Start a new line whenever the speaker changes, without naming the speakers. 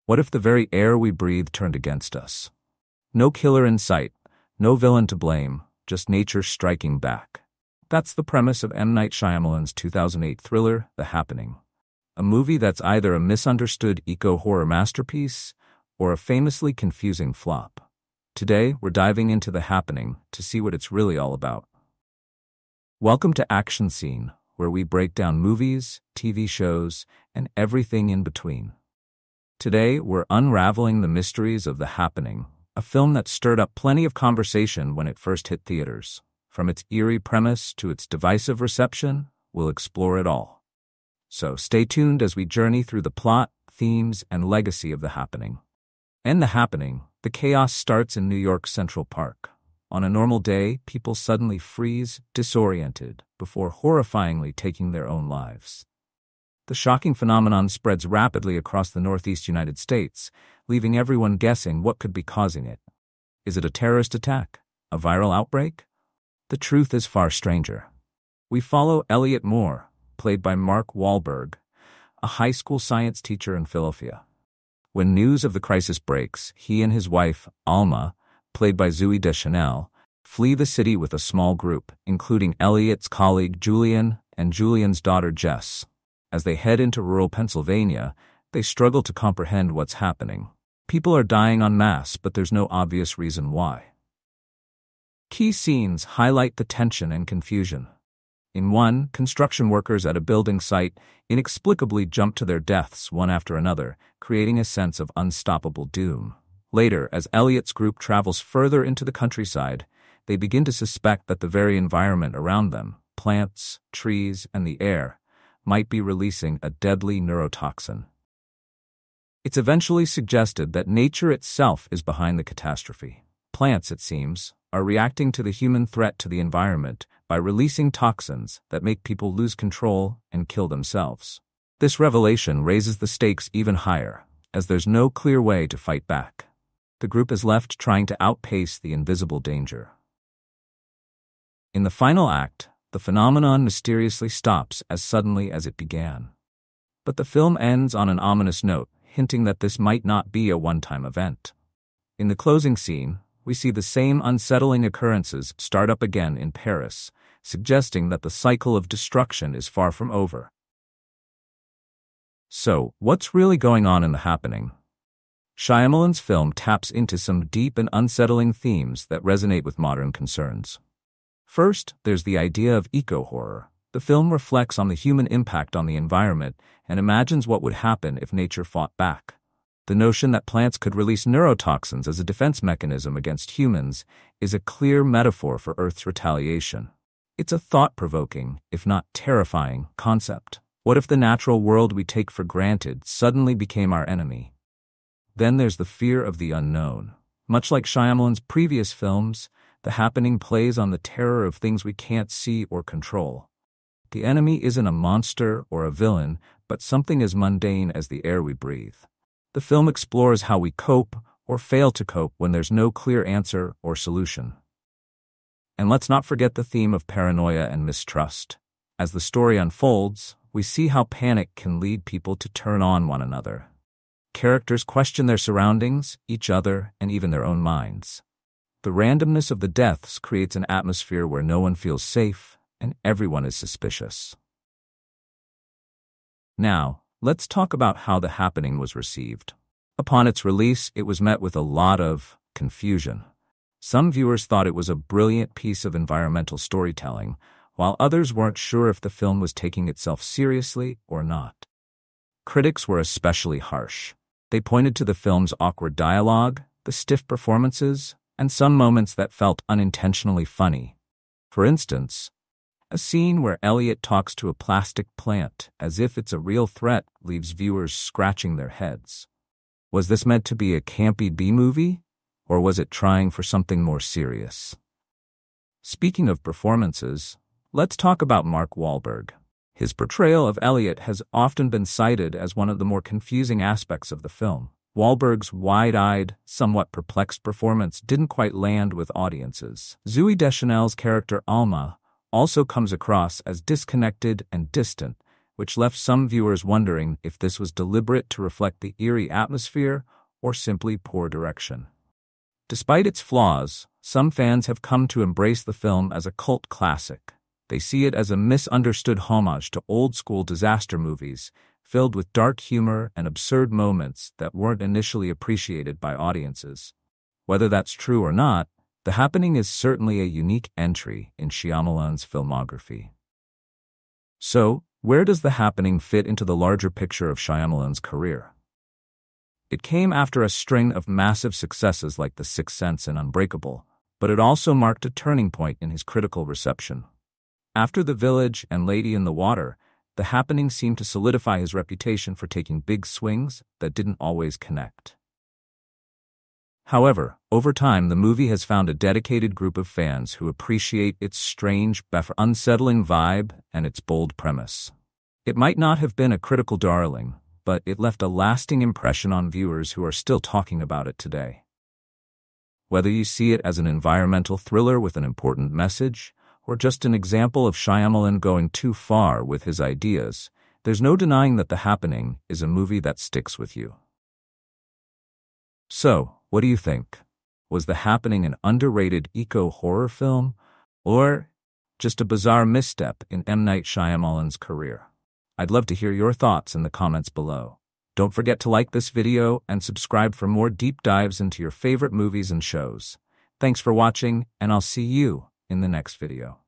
What if the very air we breathe turned against us? No killer in sight, no villain to blame, just nature striking back. That's the premise of M. Night Shyamalan's 2008 thriller, The Happening. A movie that's either a misunderstood eco-horror masterpiece or a famously confusing flop. Today, we're diving into The Happening to see what it's really all about. Welcome to Action Scene, where we break down movies, TV shows, and everything in between. Today, we're unraveling the mysteries of The Happening, a film that stirred up plenty of conversation when it first hit theaters. From its eerie premise to its divisive reception, we'll explore it all. So stay tuned as we journey through the plot, themes, and legacy of The Happening. In The Happening, the chaos starts in New York's Central Park. On a normal day, people suddenly freeze, disoriented, before horrifyingly taking their own lives. The shocking phenomenon spreads rapidly across the Northeast United States, leaving everyone guessing what could be causing it. Is it a terrorist attack? A viral outbreak? The truth is far stranger. We follow Elliot Moore, played by Mark Wahlberg, a high school science teacher in Philadelphia. When news of the crisis breaks, he and his wife, Alma, played by Zooey Deschanel, flee the city with a small group, including Elliot's colleague Julian and Julian's daughter Jess. As they head into rural Pennsylvania, they struggle to comprehend what's happening. People are dying en masse, but there's no obvious reason why. Key scenes highlight the tension and confusion. In one, construction workers at a building site inexplicably jump to their deaths one after another, creating a sense of unstoppable doom. Later, as Elliot's group travels further into the countryside, they begin to suspect that the very environment around them, plants, trees, and the air, might be releasing a deadly neurotoxin. It's eventually suggested that nature itself is behind the catastrophe. Plants, it seems, are reacting to the human threat to the environment by releasing toxins that make people lose control and kill themselves. This revelation raises the stakes even higher, as there's no clear way to fight back. The group is left trying to outpace the invisible danger. In the final act, the phenomenon mysteriously stops as suddenly as it began. But the film ends on an ominous note, hinting that this might not be a one-time event. In the closing scene, we see the same unsettling occurrences start up again in Paris, suggesting that the cycle of destruction is far from over. So, what's really going on in The Happening? Shyamalan's film taps into some deep and unsettling themes that resonate with modern concerns. First, there's the idea of eco-horror. The film reflects on the human impact on the environment and imagines what would happen if nature fought back. The notion that plants could release neurotoxins as a defense mechanism against humans is a clear metaphor for Earth's retaliation. It's a thought-provoking, if not terrifying, concept. What if the natural world we take for granted suddenly became our enemy? Then there's the fear of the unknown. Much like Shyamalan's previous films, The Happening plays on the terror of things we can't see or control. The enemy isn't a monster or a villain, but something as mundane as the air we breathe. The film explores how we cope or fail to cope when there's no clear answer or solution. And let's not forget the theme of paranoia and mistrust. As the story unfolds, we see how panic can lead people to turn on one another. Characters question their surroundings, each other, and even their own minds. The randomness of the deaths creates an atmosphere where no one feels safe and everyone is suspicious. Now, let's talk about how The Happening was received. Upon its release, it was met with a lot of confusion. Some viewers thought it was a brilliant piece of environmental storytelling, while others weren't sure if the film was taking itself seriously or not. Critics were especially harsh. They pointed to the film's awkward dialogue, the stiff performances, and some moments that felt unintentionally funny. For instance, a scene where Elliot talks to a plastic plant as if it's a real threat leaves viewers scratching their heads. Was this meant to be a campy B-movie, or was it trying for something more serious? Speaking of performances, let's talk about Mark Wahlberg. His portrayal of Elliot has often been cited as one of the more confusing aspects of the film. Wahlberg's wide-eyed, somewhat perplexed performance didn't quite land with audiences. Zooey Deschanel's character Alma also comes across as disconnected and distant, which left some viewers wondering if this was deliberate to reflect the eerie atmosphere or simply poor direction. Despite its flaws, some fans have come to embrace the film as a cult classic. They see it as a misunderstood homage to old-school disaster movies, filled with dark humor and absurd moments that weren't initially appreciated by audiences. Whether that's true or not, The Happening is certainly a unique entry in Shyamalan's filmography. So, where does The Happening fit into the larger picture of Shyamalan's career? It came after a string of massive successes like The Sixth Sense and Unbreakable, but it also marked a turning point in his critical reception. After The Village and Lady in the Water, The Happening seemed to solidify his reputation for taking big swings that didn't always connect. However, over time the movie has found a dedicated group of fans who appreciate its strange, unsettling vibe and its bold premise. It might not have been a critical darling, but it left a lasting impression on viewers who are still talking about it today. Whether you see it as an environmental thriller with an important message, or just an example of Shyamalan going too far with his ideas, there's no denying that The Happening is a movie that sticks with you. So, what do you think? Was The Happening an underrated eco-horror film, or just a bizarre misstep in M. Night Shyamalan's career? I'd love to hear your thoughts in the comments below. Don't forget to like this video and subscribe for more deep dives into your favorite movies and shows. Thanks for watching, and I'll see you in the next video.